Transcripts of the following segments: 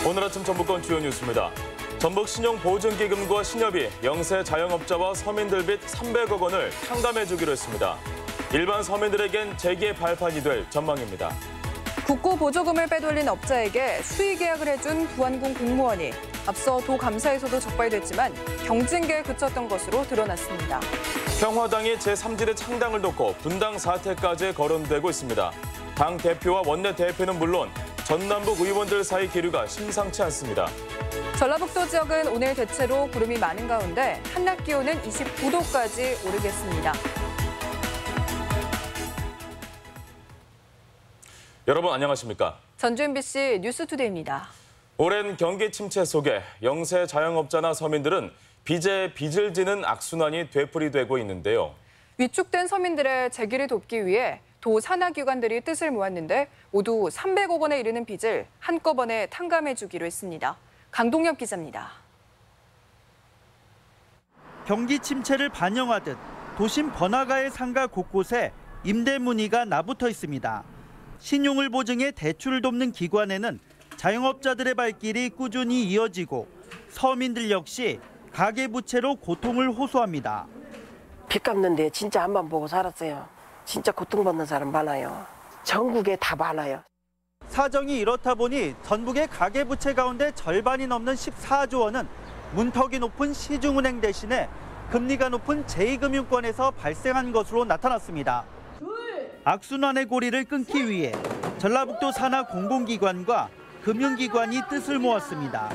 오늘 아침 전북권 주요 뉴스입니다. 전북 신용보증기금과 신협이 영세 자영업자와 서민들 빚 300억 원을 탕감해주기로 했습니다. 일반 서민들에겐 재기의 발판이 될 전망입니다. 국고 보조금을 빼돌린 업자에게 수의 계약을 해준 부안군 공무원이 앞서 도감사에서도 적발됐지만 경징계에 그쳤던 것으로 드러났습니다. 평화당이 제3지대 창당을 놓고 분당 사태까지 거론되고 있습니다. 당 대표와 원내대표는 물론 전남북 의원들 사이 기류가 심상치 않습니다. 전라북도 지역은 오늘 대체로 구름이 많은 가운데 한낮 기온은 29도까지 오르겠습니다. 여러분 안녕하십니까? 전주 MBC 뉴스투데이입니다. 오랜 경기 침체 속에 영세 자영업자나 서민들은 빚에 빚을 지는 악순환이 되풀이되고 있는데요. 위축된 서민들의 재기를 돕기 위해 도 산하기관들이 뜻을 모았는데 모두 300억 원에 이르는 빚을 한꺼번에 탕감해주기로 했습니다. 강동엽 기자입니다. 경기 침체를 반영하듯 도심 번화가의 상가 곳곳에 임대 문의가 나붙어 있습니다. 신용을 보증해 대출을 돕는 기관에는 자영업자들의 발길이 꾸준히 이어지고 서민들 역시 가계부채로 고통을 호소합니다. 빚 갚는데 진짜 앞만 보고 살았어요. 진짜 고통받는 사람 많아요. 전국에 다 많아요. 사정이 이렇다 보니 전북의 가계부채 가운데 절반이 넘는 14조 원은 문턱이 높은 시중은행 대신에 금리가 높은 제2금융권에서 발생한 것으로 나타났습니다. 악순환의 고리를 끊기 위해 전라북도 산하 공공기관과 금융기관이 뜻을 모았습니다.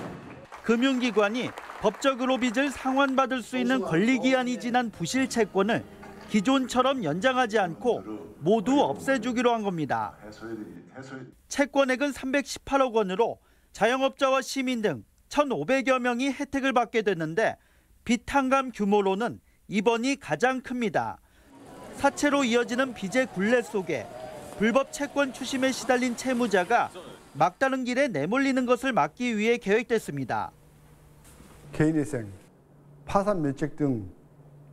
금융기관이 법적으로 빚을 상환받을 수 있는 권리기한이 지난 부실 채권을 기존처럼 연장하지 않고 모두 없애주기로 한 겁니다. 채권액은 318억 원으로 자영업자와 시민 등 1,500여 명이 혜택을 받게 됐는데 빚 탕감 규모로는 이번이 가장 큽니다. 사채로 이어지는 빚의 굴레 속에 불법 채권 추심에 시달린 채무자가 막다른 길에 내몰리는 것을 막기 위해 계획됐습니다. 개인회생, 파산 면책 등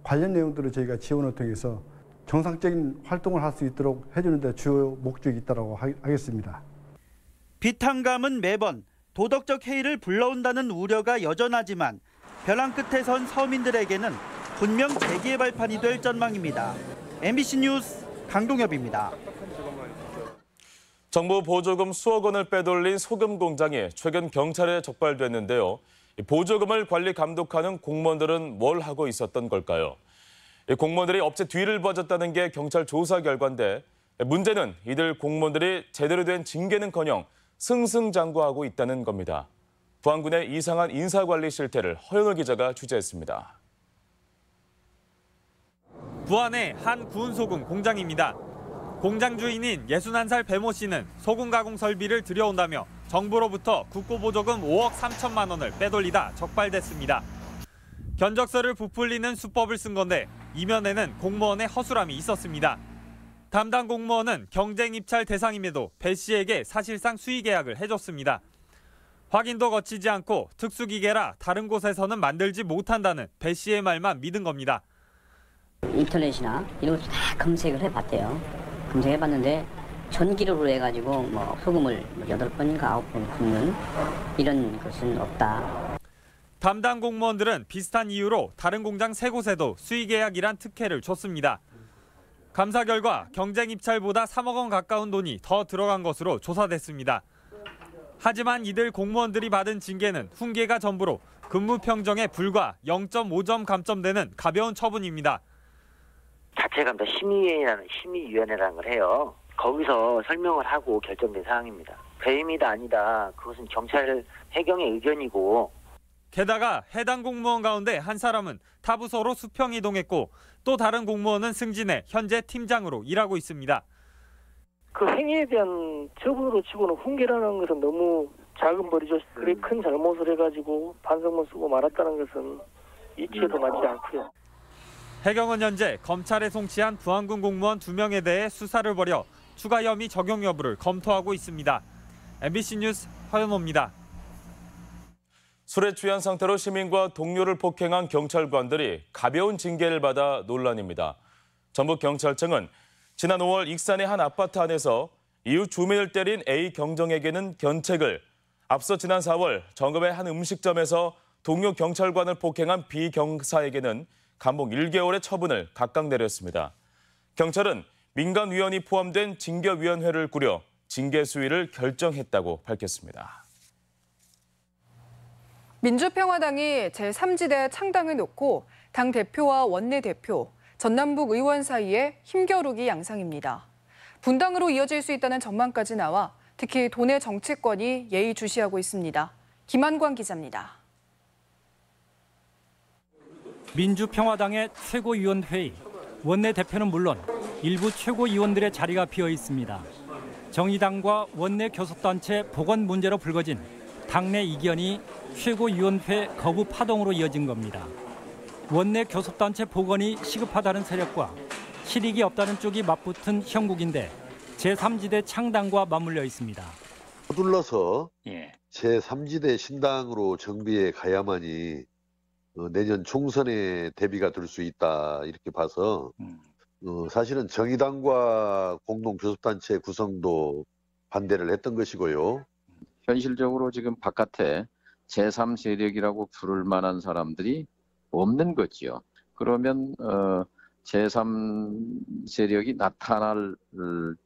관련 내용들을 저희가 지원을 통해서 정상적인 활동을 할 수 있도록 해주는 데 주요 목적이 있다고 하겠습니다. 빚 탕감은 매번 도덕적 해이를 불러온다는 우려가 여전하지만 벼랑 끝에 선 서민들에게는 분명 재기의 발판이 될 전망입니다. MBC 뉴스 강동엽입니다. 정부 보조금 수억 원을 빼돌린 소금 공장이 최근 경찰에 적발됐는데요. 보조금을 관리 감독하는 공무원들은 뭘 하고 있었던 걸까요? 공무원들이 업체 뒤를 봐줬다는 게 경찰 조사 결과인데 문제는 이들 공무원들이 제대로 된 징계는커녕 승승장구하고 있다는 겁니다. 부안군의 이상한 인사관리 실태를 허영을 기자가 취재했습니다. 부안의 한 구운소금 공장입니다. 공장 주인인 61살 배모 씨는 소금 가공 설비를 들여온다며 정부로부터 국고보조금 5억 3천만 원을 빼돌리다 적발됐습니다. 견적서를 부풀리는 수법을 쓴 건데 이면에는 공무원의 허술함이 있었습니다. 담당 공무원은 경쟁 입찰 대상임에도 배 씨에게 사실상 수의 계약을 해줬습니다. 확인도 거치지 않고 특수기계라 다른 곳에서는 만들지 못한다는 배 씨의 말만 믿은 겁니다. 인터넷이나 이런 것도 다 검색을 해봤대요. 검색해봤는데 전기료로 해가지고 소금을 8번인가 9번 굽는 이런 것은 없다. 담당 공무원들은 비슷한 이유로 다른 공장 3곳에도 수의계약이란 특혜를 줬습니다. 감사 결과 경쟁 입찰보다 3억 원 가까운 돈이 더 들어간 것으로 조사됐습니다. 하지만 이들 공무원들이 받은 징계는 훈계가 전부로 근무 평정에 불과 0.5점 감점되는 가벼운 처분입니다. 자체감사 심의위원회라는 심의위원회라는 걸 해요. 거기서 설명을 하고 결정된 사항입니다. 배임이다 아니다. 그것은 경찰 해경의 의견이고. 게다가 해당 공무원 가운데 한 사람은 타 부서로 수평 이동했고 또 다른 공무원은 승진해 현재 팀장으로 일하고 있습니다. 그 행위에 대한 처분으로 치고는 훈계라는 것은 너무 작은 벌이죠. 그래 큰 잘못을 해가지고 반성문 쓰고 말았다는 것은 이치에도 맞지 않고요. 해경은 현재 검찰에 송치한 부안군 공무원 2명에 대해 수사를 벌여 추가 혐의 적용 여부를 검토하고 있습니다. MBC 뉴스 허연호입니다. 술에 취한 상태로 시민과 동료를 폭행한 경찰관들이 가벼운 징계를 받아 논란입니다. 전북경찰청은 지난 5월 익산의 한 아파트 안에서 이웃 주민을 때린 A 경정에게는 견책을, 앞서 지난 4월 정읍의 한 음식점에서 동료 경찰관을 폭행한 비경사에게는 감옥 1개월의 처분을 각각 내렸습니다. 경찰은 민간위원이 포함된 징계위원회를 꾸려 징계 수위를 결정했다고 밝혔습니다. 민주평화당이 제3지대 창당을 놓고 당 대표와 원내대표, 전남북 의원 사이에 힘겨루기 양상입니다. 분당으로 이어질 수 있다는 전망까지 나와 특히 도내 정치권이 예의주시하고 있습니다. 김한광 기자입니다. 민주평화당의 최고위원회의, 원내대표는 물론 일부 최고위원들의 자리가 비어 있습니다. 정의당과 원내 교섭단체 복원 문제로 불거진 당내 이견이 최고위원회 거부 파동으로 이어진 겁니다. 원내 교섭단체 복원이 시급하다는 세력과 실익이 없다는 쪽이 맞붙은 형국인데 제3지대 창당과 맞물려 있습니다. 서둘러서 제3지대 신당으로 정비해 가야만이 내년 총선에 대비가 될 수 있다 이렇게 봐서 사실은 정의당과 공동교섭단체 구성도 반대를 했던 것이고요. 현실적으로 지금 바깥에 제3세력이라고 부를 만한 사람들이 없는 거지요. 그러면 제3세력이 나타날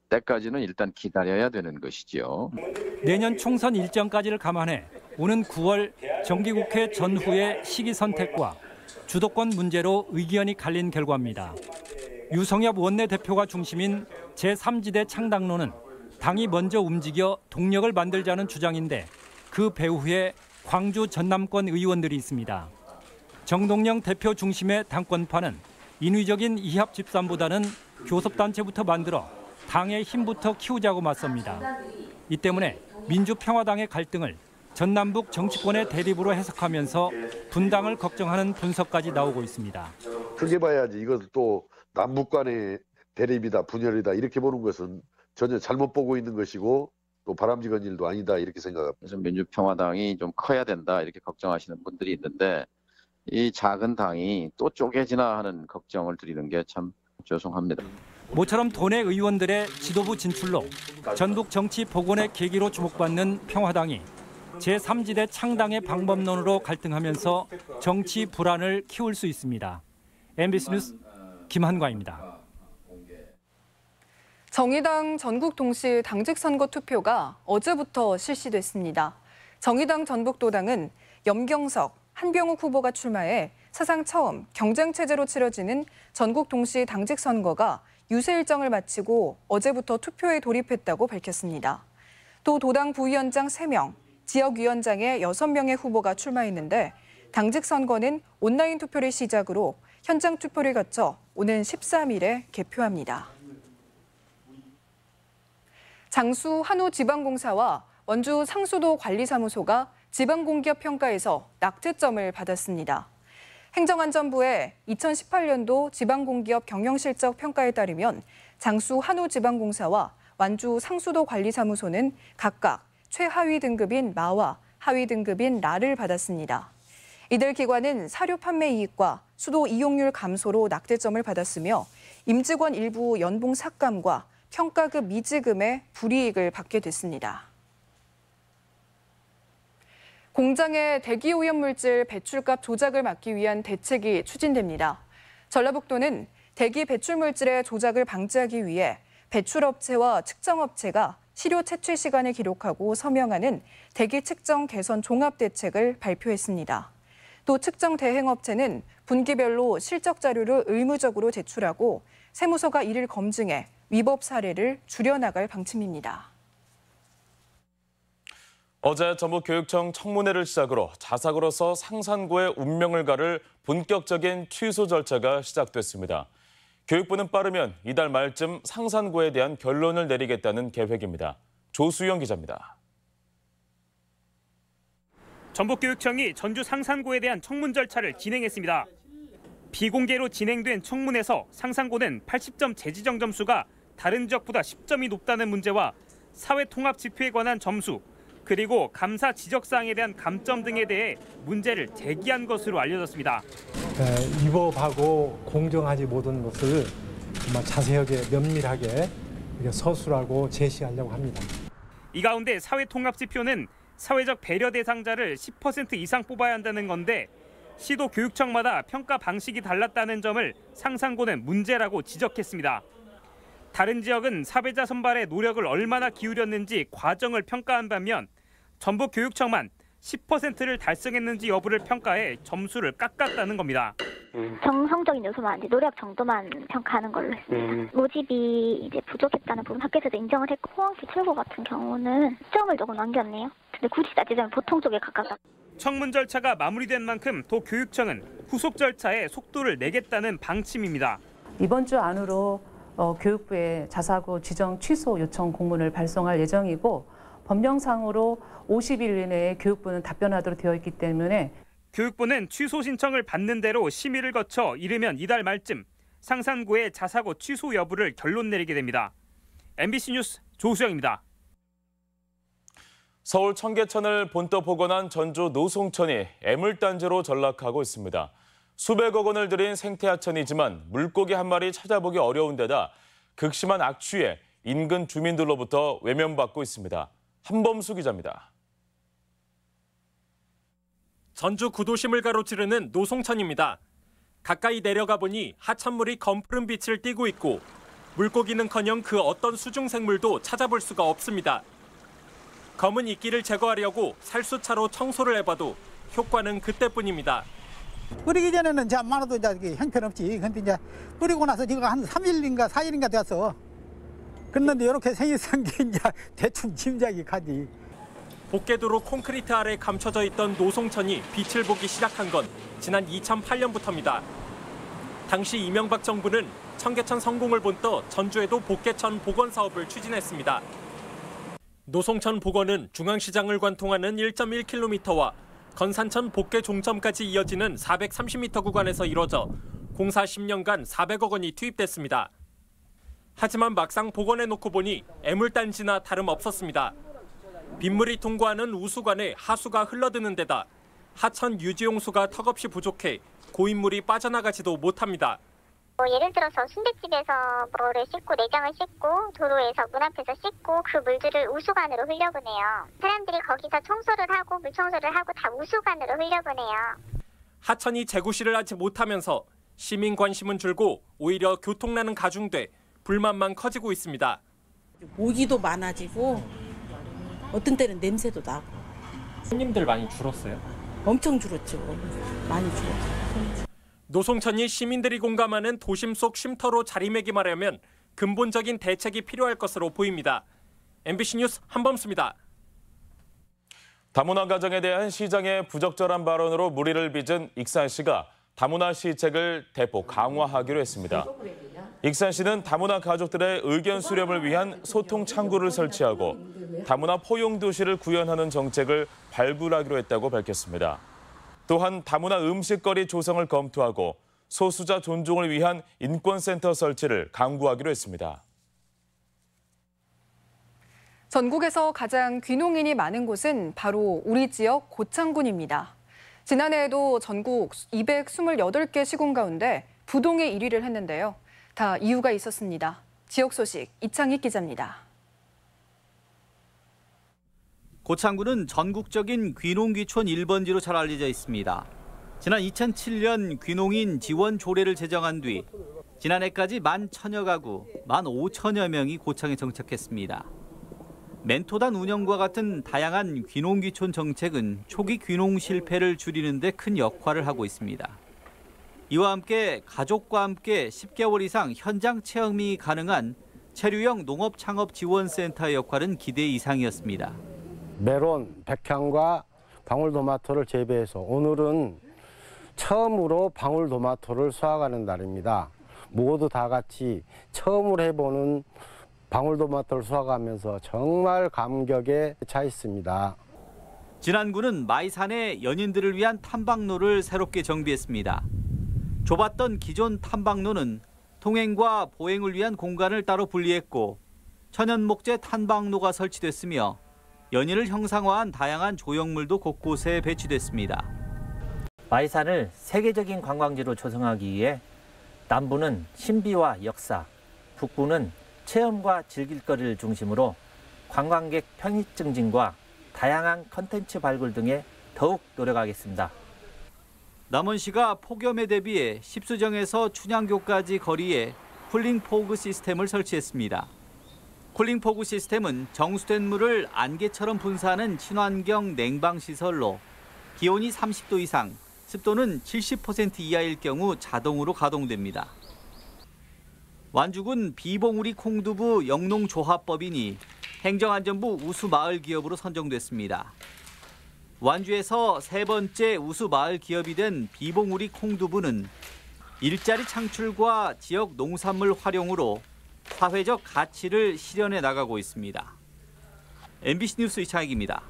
때까지는 일단 기다려야 되는 것이지요. 내년 총선 일정까지를 감안해 오는 9월 정기국회 전후의 시기 선택과 주도권 문제로 의견이 갈린 결과입니다. 유성엽 원내대표가 중심인 제3지대 창당론은 당이 먼저 움직여 동력을 만들자는 주장인데 그 배후에 광주 전남권 의원들이 있습니다. 정동영 대표 중심의 당권파는 인위적인 이합 집산보다는 교섭단체부터 만들어 당의 힘부터 키우자고 맞섭니다. 이 때문에 민주평화당의 갈등을 전남북 정치권의 대립으로 해석하면서 분당을 걱정하는 분석까지 나오고 있습니다. 크게 봐야지 이것을 또 남북 간의 대립이다, 분열이다 이렇게 보는 것은 전혀 잘못 보고 있는 것이고 또 바람직한 일도 아니다 이렇게 생각합니다. 그래서 민주평화당이 좀 커야 된다 이렇게 걱정하시는 분들이 있는데 이 작은 당이 또 쪼개지나 하는 걱정을 드리는 게 참 죄송합니다. 모처럼 도내 의원들의 지도부 진출로 전북 정치 복원의 계기로 주목받는 평화당이 제3지대 창당의 방법론으로 갈등하면서 정치 불안을 키울 수 있습니다. MBC 뉴스 김한과입니다. 정의당 전국 동시 당직 선거 투표가 어제부터 실시됐습니다. 정의당 전북도당은 염경석, 한병욱 후보가 출마해 사상 처음 경쟁 체제로 치러지는 전국 동시 당직 선거가 유세 일정을 마치고 어제부터 투표에 돌입했다고 밝혔습니다. 또 도당 부위원장 3명, 지역위원장의 6명의 후보가 출마했는데 당직 선거는 온라인 투표를 시작으로 현장 투표를 거쳐 오는 13일에 개표합니다. 장수 한우지방공사와 원주 상수도 관리사무소가 지방공기업 평가에서 낙제점을 받았습니다. 행정안전부의 2018년도 지방공기업 경영실적 평가에 따르면 장수 한우지방공사와 완주 상수도 관리사무소는 각각 최하위 등급인 마와 하위 등급인 라를 받았습니다. 이들 기관은 사료 판매 이익과 수도 이용률 감소로 낙제점을 받았으며 임직원 일부 연봉 삭감과 평가급 미지급의 불이익을 받게 됐습니다. 공장의 대기오염물질 배출값 조작을 막기 위한 대책이 추진됩니다. 전라북도는 대기 배출물질의 조작을 방지하기 위해 배출업체와 측정업체가 시료 채취 시간을 기록하고 서명하는 대기 측정 개선 종합대책을 발표했습니다. 또 측정 대행업체는 분기별로 실적 자료를 의무적으로 제출하고 세무서가 이를 검증해 위법 사례를 줄여나갈 방침입니다. 어제 전북교육청 청문회를 시작으로 자사고로서 상산고의 운명을 가를 본격적인 취소 절차가 시작됐습니다. 교육부는 빠르면 이달 말쯤 상산고에 대한 결론을 내리겠다는 계획입니다. 조수영 기자입니다. 전북교육청이 전주 상산고에 대한 청문 절차를 진행했습니다. 비공개로 진행된 청문에서 상산고는 80점 재지정 점수가 다른 지역보다 10점이 높다는 문제와 사회통합 지표에 관한 점수, 그리고 감사 지적사항에 대한 감점 등에 대해 문제를 제기한 것으로 알려졌습니다. 위법하고 공정하지 못한 것을 정말 자세하게 면밀하게 서술하고 제시하려고 합니다. 이 가운데 사회통합 지표는 사회적 배려 대상자를 10% 이상 뽑아야 한다는 건데 시도 교육청마다 평가 방식이 달랐다는 점을 상산고는 문제라고 지적했습니다. 다른 지역은 사배자 선발에 노력을 얼마나 기울였는지 과정을 평가한 반면 전북교육청만 10%를 달성했는지 여부를 평가해 점수를 깎았다는 겁니다. 정성적인 요소만 이제 노력 정도만 평가하는 걸로 했습니다. 모집이 이제 부족했다는 부분 학교에서도 인정을 했고 호원시 최고 같은 경우는 시점을 조금 남겼네요. 근데 굳이 따지자면 보통 쪽에 가깝다. 청문 절차가 마무리된 만큼 도교육청은 후속 절차에 속도를 내겠다는 방침입니다. 이번 주 안으로 교육부에 자사고 지정 취소 요청 공문을 발송할 예정이고 법령상으로 50일 이내에 교육부는 답변하도록 되어 있기 때문에 교육부는 취소 신청을 받는 대로 심의를 거쳐 이르면 이달 말쯤 상산고의 자사고 취소 여부를 결론 내리게 됩니다. MBC 뉴스 조수영입니다. 서울 청계천을 본떠 복원한 전주 노송천이 애물단지로 전락하고 있습니다. 수백억 원을 들인 생태하천이지만 물고기 한 마리 찾아보기 어려운 데다 극심한 악취에 인근 주민들로부터 외면받고 있습니다. 한범수 기자입니다. 전주 구도심을 가로지르는 노송천입니다. 가까이 내려가 보니 하천물이 검푸른 빛을 띠고 있고 물고기는커녕 그 어떤 수중생물도 찾아볼 수가 없습니다. 검은 이끼를 제거하려고 살수차로 청소를 해봐도 효과는 그때뿐입니다. 뿌리기 전에는 이제 많아도 이제 형편없지. 근데 이제 뿌리고 나서 지금 한 3일인가 4일인가 됐어. 그런데 이렇게 생긴 게 이제 대충 짐작이 가지. 복개도로 콘크리트 아래 감춰져 있던 노송천이 빛을 보기 시작한 건 지난 2008년부터입니다. 당시 이명박 정부는 청계천 성공을 본떠 전주에도 복개천 복원 사업을 추진했습니다. 노송천 복원은 중앙시장을 관통하는 1.1km와 건산천 복개 종점까지 이어지는 430m 구간에서 이뤄져 공사 10년간 400억 원이 투입됐습니다. 하지만 막상 복원해놓고 보니 애물단지나 다름없었습니다. 빗물이 통과하는 우수관에 하수가 흘러드는 데다 하천 유지용수가 턱없이 부족해 고인물이 빠져나가지도 못합니다. 예를 들어서 순댓집에서 뭐를 씻고 내장을 씻고 도로에서 문 앞에서 씻고 그 물들을 우수관으로 흘려보내요. 사람들이 거기서 청소를 하고 물청소를 하고 다 우수관으로 흘려보내요. 하천이 재구시를 하지 못하면서 시민 관심은 줄고 오히려 교통난은 가중돼 불만만 커지고 있습니다. 모기도 많아지고 어떤 때는 냄새도 나고. 손님들 많이 줄었어요? 엄청 줄었죠. 많이 줄었어요. 노송천이 시민들이 공감하는 도심 속 쉼터로 자리매김하려면 근본적인 대책이 필요할 것으로 보입니다. MBC 뉴스 한범수입니다. 다문화 가정에 대한 시장의 부적절한 발언으로 물의를 빚은 익산시가 다문화 시책을 대폭 강화하기로 했습니다. 익산시는 다문화 가족들의 의견 수렴을 위한 소통 창구를 설치하고 다문화 포용 도시를 구현하는 정책을 발굴하기로 했다고 밝혔습니다. 또한 다문화 음식거리 조성을 검토하고 소수자 존중을 위한 인권센터 설치를 강구하기로 했습니다. 전국에서 가장 귀농인이 많은 곳은 바로 우리 지역 고창군입니다. 지난해에도 전국 228개 시군 가운데 부동의 1위를 했는데요. 다 이유가 있었습니다. 지역 소식 이창익 기자입니다. 고창군은 전국적인 귀농귀촌 1번지로 잘 알려져 있습니다. 지난 2007년 귀농인 지원 조례를 제정한 뒤 지난해까지 11,000여 가구, 15,000여 명이 고창에 정착했습니다. 멘토단 운영과 같은 다양한 귀농귀촌 정책은 초기 귀농 실패를 줄이는 데 큰 역할을 하고 있습니다. 이와 함께 가족과 함께 10개월 이상 현장 체험이 가능한 체류형 농업창업지원센터의 역할은 기대 이상이었습니다. 메론, 백향과 방울토마토를 재배해서 오늘은 처음으로 방울토마토를 수확하는 날입니다. 모두 다 같이 처음으로 해보는 방울토마토를 수확하면서 정말 감격에 차 있습니다. 진안군은 마이산에 연인들을 위한 탐방로를 새롭게 정비했습니다. 좁았던 기존 탐방로는 통행과 보행을 위한 공간을 따로 분리했고 천연목재 탐방로가 설치됐으며 연인을 형상화한 다양한 조형물도 곳곳에 배치됐습니다. 마이산을 세계적인 관광지로 조성하기 위해 남부는 신비와 역사, 북부는 체험과 즐길거리를 중심으로 관광객 편의 증진과 다양한 컨텐츠 발굴 등에 더욱 노력하겠습니다. 남원시가 폭염에 대비해 십수정에서 춘향교까지 거리에 쿨링포그 시스템을 설치했습니다. 쿨링포그 시스템은 정수된 물을 안개처럼 분사하는 친환경 냉방시설로 기온이 30도 이상, 습도는 70% 이하일 경우 자동으로 가동됩니다. 완죽은 비봉우리 콩두부 영농조합법인이 행정안전부 우수마을 기업으로 선정됐습니다. 완주에서 세 번째 우수마을 기업이 된 비봉우리 콩두부는 일자리 창출과 지역 농산물 활용으로 사회적 가치를 실현해 나가고 있습니다. MBC 뉴스 이창익입니다.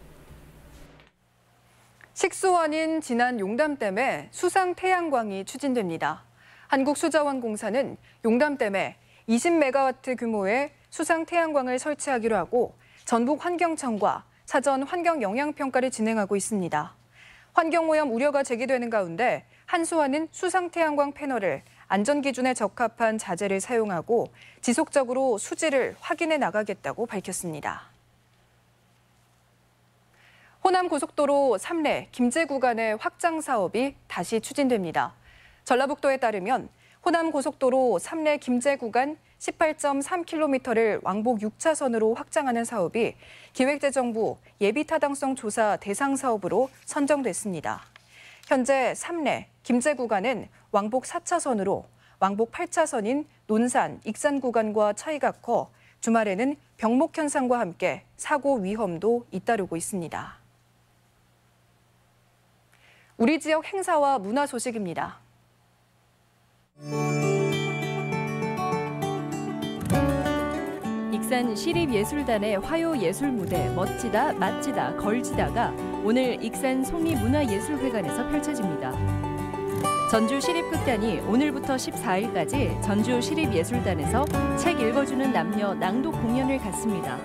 식수원인 진안 용담댐에 수상 태양광이 추진됩니다. 한국수자원공사는 용담댐에 20메가와트 규모의 수상 태양광을 설치하기로 하고 전북 환경청과 사전 환경 영향평가를 진행하고 있습니다. 환경오염 우려가 제기되는 가운데 한수원은 수상 태양광 패널을 안전기준에 적합한 자재를 사용하고 지속적으로 수질을 확인해 나가겠다고 밝혔습니다. 호남고속도로 3례 김제 구간의 확장 사업이 다시 추진됩니다. 전라북도에 따르면 호남고속도로 3례 김제 구간 18.3km를 왕복 6차선으로 확장하는 사업이 기획재정부 예비타당성 조사 대상 사업으로 선정됐습니다. 현재 3례 김제 구간은 왕복 4차선으로 왕복 8차선인 논산, 익산 구간과 차이가 커 주말에는 병목 현상과 함께 사고 위험도 잇따르고 있습니다. 우리 지역 행사와 문화 소식입니다. 익산 시립예술단의 화요예술무대 멋지다, 맛지다, 걸지다가 오늘 익산 송리문화예술회관에서 펼쳐집니다. 전주 시립극단이 오늘부터 14일까지 전주 시립예술단에서 책 읽어주는 남녀 낭독 공연을 갖습니다.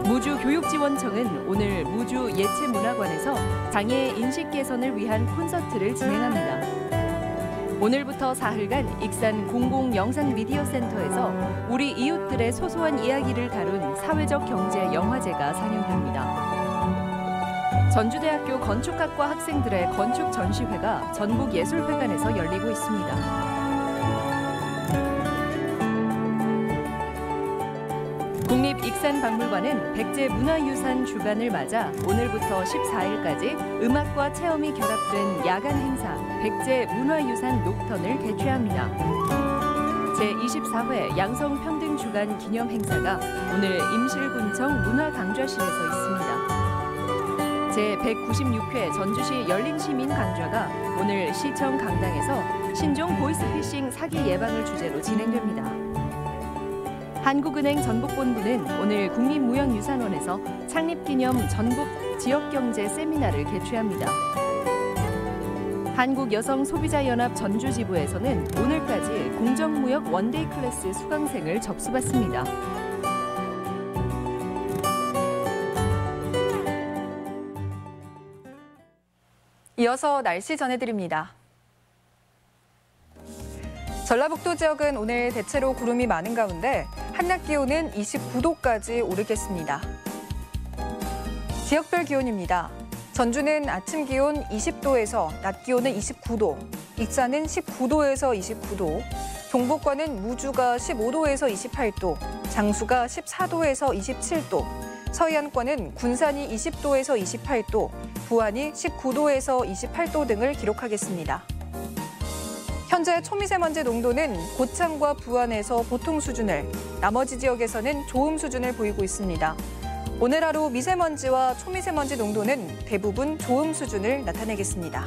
무주교육지원청은 오늘 무주예체문화관에서 장애 인식 개선을 위한 콘서트를 진행합니다. 오늘부터 사흘간 익산 공공영상미디어센터에서 우리 이웃들의 소소한 이야기를 다룬 사회적 경제 영화제가 상영됩니다. 전주대학교 건축학과 학생들의 건축 전시회가 전북예술회관에서 열리고 있습니다. 국립익산박물관은 백제 문화유산 주간을 맞아 오늘부터 14일까지 음악과 체험이 결합된 야간 행사 백제 문화유산 녹턴을 개최합니다. 제24회 양성평등주간 기념 행사가 오늘 임실군청 문화강좌실에서 있습니다. 제196회 전주시 열린시민강좌가 오늘 시청 강당에서 신종 보이스피싱 사기 예방을 주제로 진행됩니다. 한국은행 전북본부는 오늘 국립무형유산원에서 창립기념 전북 지역경제 세미나를 개최합니다. 한국여성소비자연합 전주지부에서는 오늘까지 공정무역 원데이 클래스 수강생을 접수받습니다. 이어서 날씨 전해드립니다. 전라북도 지역은 오늘 대체로 구름이 많은 가운데 한낮 기온은 29도까지 오르겠습니다. 지역별 기온입니다. 전주는 아침 기온 20도에서 낮 기온은 29도, 익산은 19도에서 29도, 동북권은 무주가 15도에서 28도, 장수가 14도에서 27도, 서해안권은 군산이 20도에서 28도, 부안이 19도에서 28도 등을 기록하겠습니다. 현재 초미세먼지 농도는 고창과 부안에서 보통 수준을, 나머지 지역에서는 좋음 수준을 보이고 있습니다. 오늘 하루 미세먼지와 초미세먼지 농도는 대부분 좋음 수준을 나타내겠습니다.